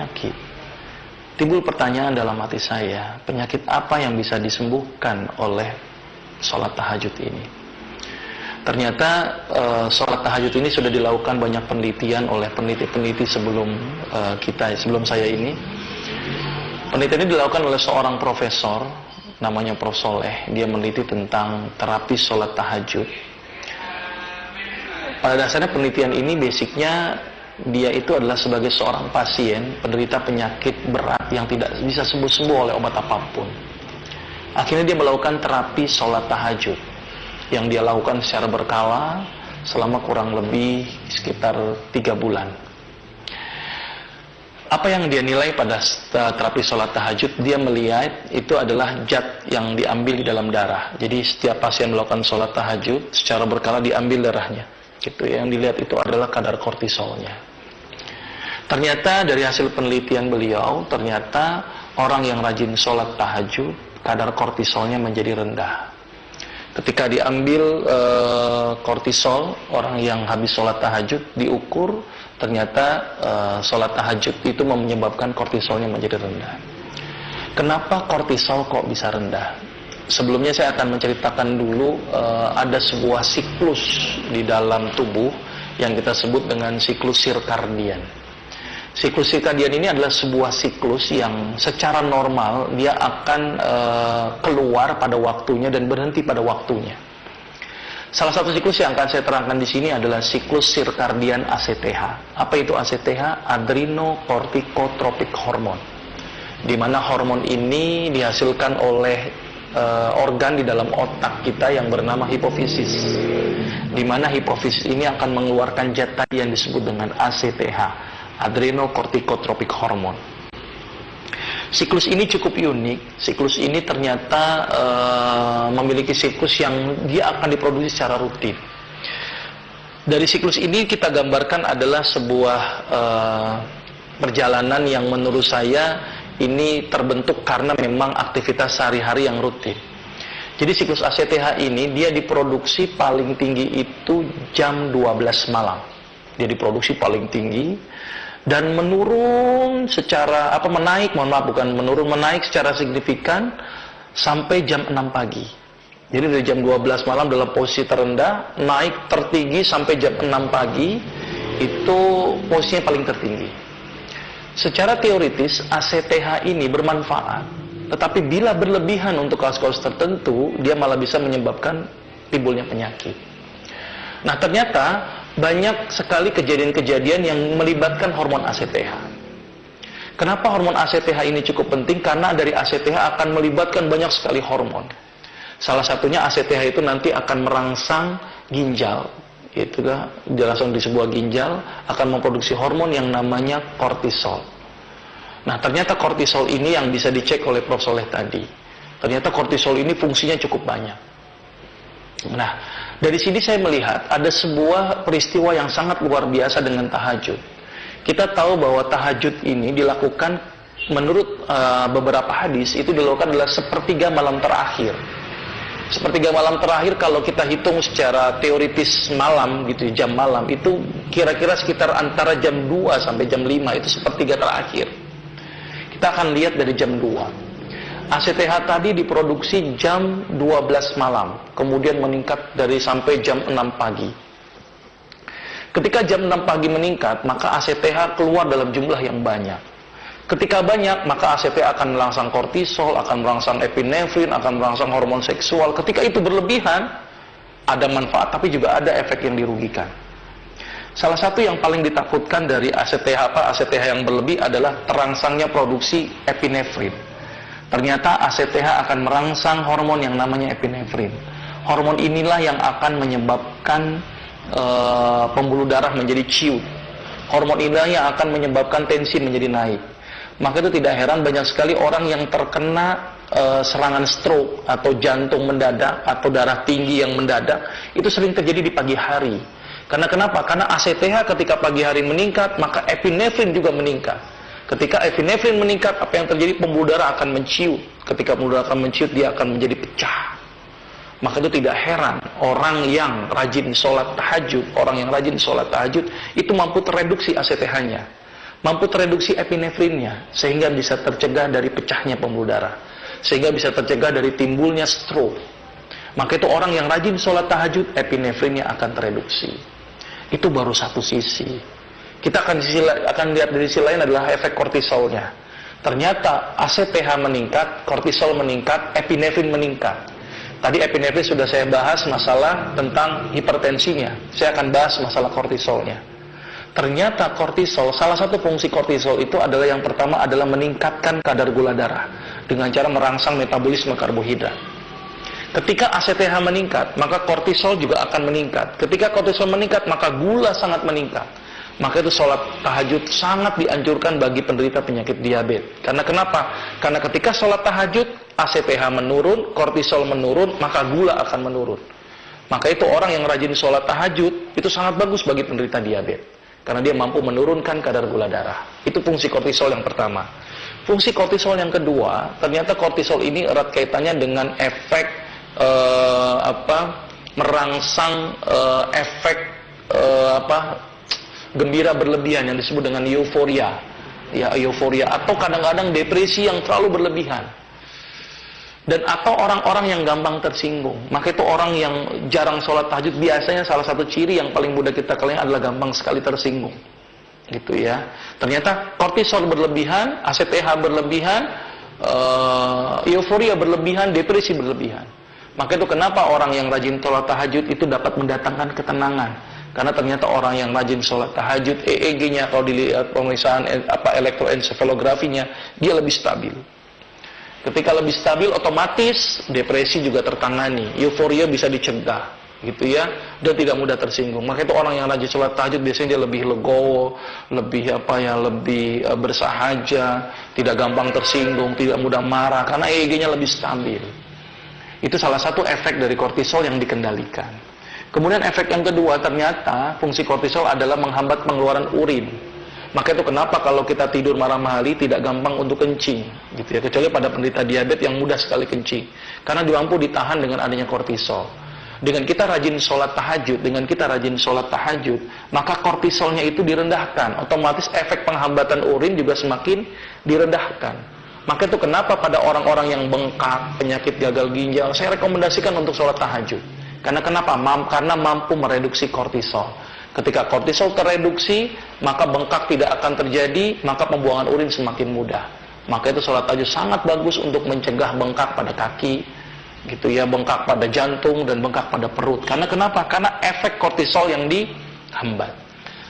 penyakit. Timbul pertanyaan dalam hati saya, penyakit apa yang bisa disembuhkan oleh sholat tahajud ini? Ternyata sholat tahajud ini sudah dilakukan banyak penelitian oleh peneliti-peneliti sebelum saya ini. Penelitian ini dilakukan oleh seorang profesor, namanya Prof. Soleh. Dia meneliti tentang terapi sholat tahajud. Pada dasarnya penelitian ini basicnya dia itu adalah sebagai seorang pasien penderita penyakit berat yang tidak bisa sembuh-sembuh oleh obat apapun. Akhirnya dia melakukan terapi sholat tahajud yang dia lakukan secara berkala selama kurang lebih sekitar 3 bulan. Apa yang dia nilai pada terapi sholat tahajud? Dia melihat itu adalah zat yang diambil di dalam darah. Jadi setiap pasien melakukan sholat tahajud secara berkala diambil darahnya. Gitu ya, yang dilihat itu adalah kadar kortisolnya. Ternyata dari hasil penelitian beliau, ternyata orang yang rajin sholat tahajud, kadar kortisolnya menjadi rendah. Ketika diambil kortisol, orang yang habis sholat tahajud diukur, ternyata sholat tahajud itu menyebabkan kortisolnya menjadi rendah. Kenapa kortisol kok bisa rendah? Sebelumnya saya akan menceritakan dulu ada sebuah siklus di dalam tubuh yang kita sebut dengan siklus sirkadian. Siklus sirkadian ini adalah sebuah siklus yang secara normal dia akan keluar pada waktunya dan berhenti pada waktunya. Salah satu siklus yang akan saya terangkan di sini adalah siklus sirkadian ACTH. Apa itu ACTH? Adrenocorticotropic hormone. Di mana hormon ini dihasilkan oleh organ di dalam otak kita yang bernama hipofisis. Di mana hipofisis ini akan mengeluarkan zat tadi yang disebut dengan ACTH. Adrenocorticotropic hormone. Siklus ini cukup unik. Siklus ini ternyata memiliki siklus yang dia akan diproduksi secara rutin. Dari siklus ini kita gambarkan adalah sebuah perjalanan yang menurut saya ini terbentuk karena memang aktivitas sehari-hari yang rutin. Jadi siklus ACTH ini dia diproduksi paling tinggi itu jam 12 malam. Dia diproduksi paling tinggi dan menurun secara menaik secara signifikan sampai jam 6 pagi. Jadi dari jam 12 malam dalam posisi terendah, naik tertinggi sampai jam 6 pagi, itu posisinya paling tertinggi. Secara teoritis ACTH ini bermanfaat, tetapi bila berlebihan untuk kasus-kasus tertentu, dia malah bisa menyebabkan timbulnya penyakit. Nah, ternyata banyak sekali kejadian-kejadian yang melibatkan hormon ACTH. Kenapa hormon ACTH ini cukup penting? Karena dari ACTH akan melibatkan banyak sekali hormon. Salah satunya ACTH itu nanti akan merangsang ginjal. Itu langsung di sebuah ginjal akan memproduksi hormon yang namanya kortisol. Nah, ternyata kortisol ini yang bisa dicek oleh Prof. Soleh tadi. Ternyata kortisol ini fungsinya cukup banyak. Nah, dari sini saya melihat ada sebuah peristiwa yang sangat luar biasa dengan tahajud. Kita tahu bahwa tahajud ini dilakukan menurut beberapa hadis itu dilakukan adalah sepertiga malam terakhir. Sepertiga malam terakhir kalau kita hitung secara teoritis malam gitu, jam malam itu kira-kira sekitar antara jam 2 sampai jam 5 itu sepertiga terakhir. Kita akan lihat dari jam 2. ACTH tadi diproduksi jam 12 malam, kemudian meningkat dari sampai jam 6 pagi. Ketika jam 6 pagi meningkat, maka ACTH keluar dalam jumlah yang banyak. Ketika banyak, maka ACTH akan merangsang kortisol, akan merangsang epinefrin, akan merangsang hormon seksual. Ketika itu berlebihan, ada manfaat tapi juga ada efek yang dirugikan. Salah satu yang paling ditakutkan dari ACTH yang berlebih adalah terangsangnya produksi epinefrin. Ternyata ACTH akan merangsang hormon yang namanya epinefrin. Hormon inilah yang akan menyebabkan pembuluh darah menjadi ciut. Hormon inilah yang akan menyebabkan tensi menjadi naik. Maka itu tidak heran banyak sekali orang yang terkena serangan stroke atau jantung mendadak atau darah tinggi yang mendadak itu sering terjadi di pagi hari. Karena kenapa? Karena ACTH ketika pagi hari meningkat, maka epinefrin juga meningkat. Ketika epinefrin meningkat, apa yang terjadi? Pembuluh darah akan menciut. Ketika pembuluh darah akan menciut, dia akan menjadi pecah. Maka itu tidak heran orang yang rajin sholat tahajud, itu mampu tereduksi ACTH-nya. mampu tereduksi epinefrinnya, sehingga bisa tercegah dari pecahnya pembuluh darah, sehingga bisa tercegah dari timbulnya stroke. Maka itu orang yang rajin sholat tahajud, epinefrinnya akan tereduksi. Itu baru satu sisi. Kita akan lihat dari sisi lain adalah efek kortisolnya. Ternyata ACTH meningkat, kortisol meningkat, epinefrin meningkat. Tadi epinefrin sudah saya bahas masalah tentang hipertensinya. Saya akan bahas masalah kortisolnya. Ternyata kortisol, salah satu fungsi kortisol itu adalah yang pertama adalah meningkatkan kadar gula darah dengan cara merangsang metabolisme karbohidrat. Ketika ACTH meningkat, maka kortisol juga akan meningkat. Ketika kortisol meningkat, maka gula sangat meningkat. Maka itu sholat tahajud sangat dianjurkan bagi penderita penyakit diabetes. Karena kenapa? Karena ketika sholat tahajud, ACTH menurun, kortisol menurun, maka gula akan menurun. Maka itu orang yang rajin sholat tahajud, itu sangat bagus bagi penderita diabetes. Karena dia mampu menurunkan kadar gula darah. Itu fungsi kortisol yang pertama. Fungsi kortisol yang kedua, ternyata kortisol ini erat kaitannya dengan efek merangsang efek gembira berlebihan yang disebut dengan euforia. Ya, euforia atau kadang-kadang depresi yang terlalu berlebihan. Dan atau orang-orang yang gampang tersinggung. Maka itu orang yang jarang sholat tahajud biasanya salah satu ciri yang paling mudah kita kalian adalah gampang sekali tersinggung. Gitu ya. Ternyata kortisol berlebihan, ACTH berlebihan, euforia berlebihan, depresi berlebihan. Maka itu kenapa orang yang rajin sholat tahajud itu dapat mendatangkan ketenangan. Karena ternyata orang yang rajin sholat tahajud, EEG-nya kalau dilihat pemeriksaan elektroensefalografinya, dia lebih stabil. Ketika lebih stabil, otomatis depresi juga tertangani, euforia bisa dicegah, gitu ya, dan tidak mudah tersinggung. Maka itu orang yang rajin sholat tahajud biasanya dia lebih legowo, lebih lebih bersahaja, tidak gampang tersinggung, tidak mudah marah, karena EEG-nya lebih stabil. Itu salah satu efek dari kortisol yang dikendalikan. Kemudian efek yang kedua, ternyata fungsi kortisol adalah menghambat pengeluaran urin. Maka itu kenapa kalau kita tidur malam hari tidak gampang untuk kencing, gitu ya, kecuali pada penderita diabetes yang mudah sekali kencing, karena mampu ditahan dengan adanya kortisol. Dengan kita rajin sholat tahajud, maka kortisolnya itu direndahkan, otomatis efek penghambatan urin juga semakin direndahkan. Maka itu kenapa pada orang-orang yang bengkak, penyakit gagal ginjal, saya rekomendasikan untuk sholat tahajud. Karena kenapa? Karena mampu mereduksi kortisol. Ketika kortisol tereduksi, maka bengkak tidak akan terjadi, maka pembuangan urin semakin mudah. Maka itu sholat tahajud sangat bagus untuk mencegah bengkak pada kaki, gitu ya, bengkak pada jantung dan bengkak pada perut. Karena kenapa? Karena efek kortisol yang dihambat.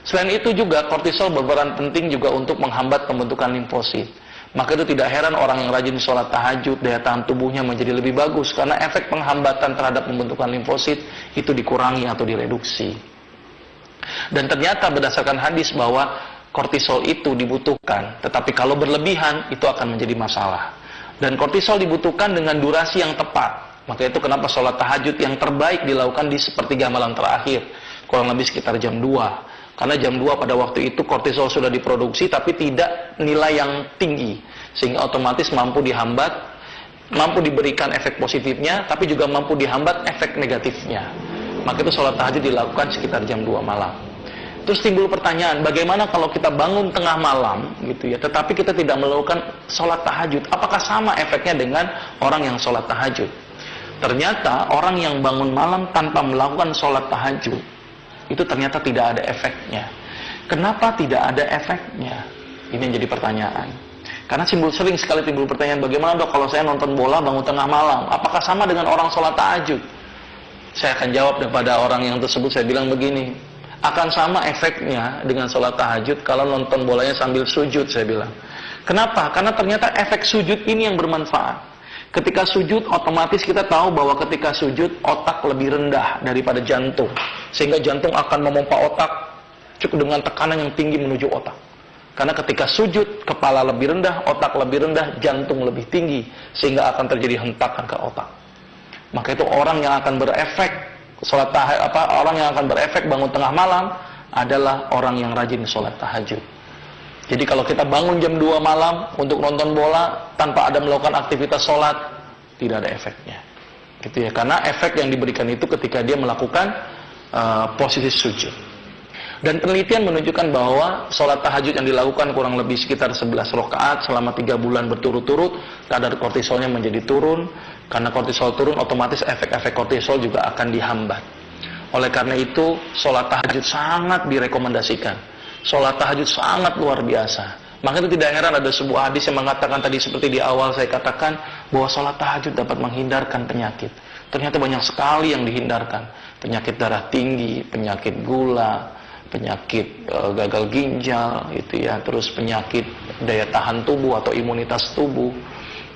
Selain itu juga kortisol berperan penting juga untuk menghambat pembentukan limfosit. Maka itu tidak heran orang yang rajin sholat tahajud, daya tahan tubuhnya menjadi lebih bagus karena efek penghambatan terhadap pembentukan limfosit itu dikurangi atau direduksi. Dan ternyata berdasarkan hadis bahwa kortisol itu dibutuhkan, tetapi kalau berlebihan itu akan menjadi masalah. Dan kortisol dibutuhkan dengan durasi yang tepat. Maka itu kenapa sholat tahajud yang terbaik dilakukan di sepertiga malam terakhir, kurang lebih sekitar jam 2. Karena jam 2 pada waktu itu kortisol sudah diproduksi tapi tidak nilai yang tinggi, sehingga otomatis mampu dihambat, mampu diberikan efek positifnya, tapi juga mampu dihambat efek negatifnya. Maka itu sholat tahajud dilakukan sekitar jam 2 malam. Terus timbul pertanyaan, bagaimana kalau kita bangun tengah malam, gitu ya, tetapi kita tidak melakukan sholat tahajud? Apakah sama efeknya dengan orang yang sholat tahajud? Ternyata orang yang bangun malam tanpa melakukan sholat tahajud, itu ternyata tidak ada efeknya. Kenapa tidak ada efeknya? Ini yang jadi pertanyaan. Karena sering sekali timbul pertanyaan, bagaimana dok kalau saya nonton bola bangun tengah malam? Apakah sama dengan orang sholat tahajud? Saya akan jawab kepada orang yang tersebut, saya bilang begini, akan sama efeknya dengan sholat tahajud kalau nonton bolanya sambil sujud, saya bilang. Kenapa? Karena ternyata efek sujud ini yang bermanfaat. Ketika sujud, otomatis kita tahu bahwa ketika sujud, otak lebih rendah daripada jantung. Sehingga jantung akan memompa otak cukup dengan tekanan yang tinggi menuju otak. Karena ketika sujud, kepala lebih rendah, otak lebih rendah, jantung lebih tinggi. Sehingga akan terjadi hentakan ke otak. Maka itu orang yang akan berefek, orang yang akan berefek bangun tengah malam adalah orang yang rajin sholat tahajud. Jadi kalau kita bangun jam 2 malam untuk nonton bola tanpa ada melakukan aktivitas sholat, tidak ada efeknya. Gitu ya, karena efek yang diberikan itu ketika dia melakukan posisi sujud. Dan penelitian menunjukkan bahwa sholat tahajud yang dilakukan kurang lebih sekitar 11 rakaat selama 3 bulan berturut-turut, kadar kortisolnya menjadi turun. Karena kortisol turun, otomatis efek-efek kortisol juga akan dihambat. Oleh karena itu, sholat tahajud sangat direkomendasikan. Sholat tahajud sangat luar biasa. Maka itu tidak heran ada sebuah hadis yang mengatakan tadi seperti di awal saya katakan, bahwa sholat tahajud dapat menghindarkan penyakit. Ternyata banyak sekali yang dihindarkan. Penyakit darah tinggi, penyakit gula, penyakit gagal ginjal, gitu ya, terus penyakit daya tahan tubuh atau imunitas tubuh,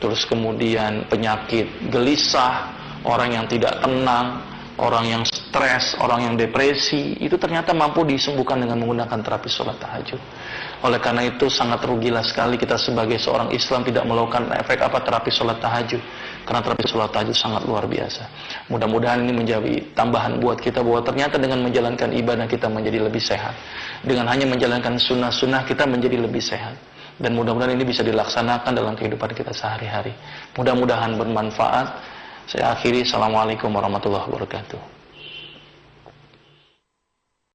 terus kemudian penyakit gelisah, orang yang tidak tenang, orang yang stres, orang yang depresi, itu ternyata mampu disembuhkan dengan menggunakan terapi sholat tahajud. Oleh karena itu sangat rugilah sekali kita sebagai seorang Islam tidak melakukan efek terapi sholat tahajud. Karena terapi sholat tahajud sangat luar biasa. Mudah-mudahan ini menjadi tambahan buat kita bahwa ternyata dengan menjalankan ibadah kita menjadi lebih sehat. Dengan hanya menjalankan sunnah-sunnah kita menjadi lebih sehat. Dan mudah-mudahan ini bisa dilaksanakan dalam kehidupan kita sehari-hari. Mudah-mudahan bermanfaat. Saya akhiri. Assalamualaikum warahmatullahi wabarakatuh.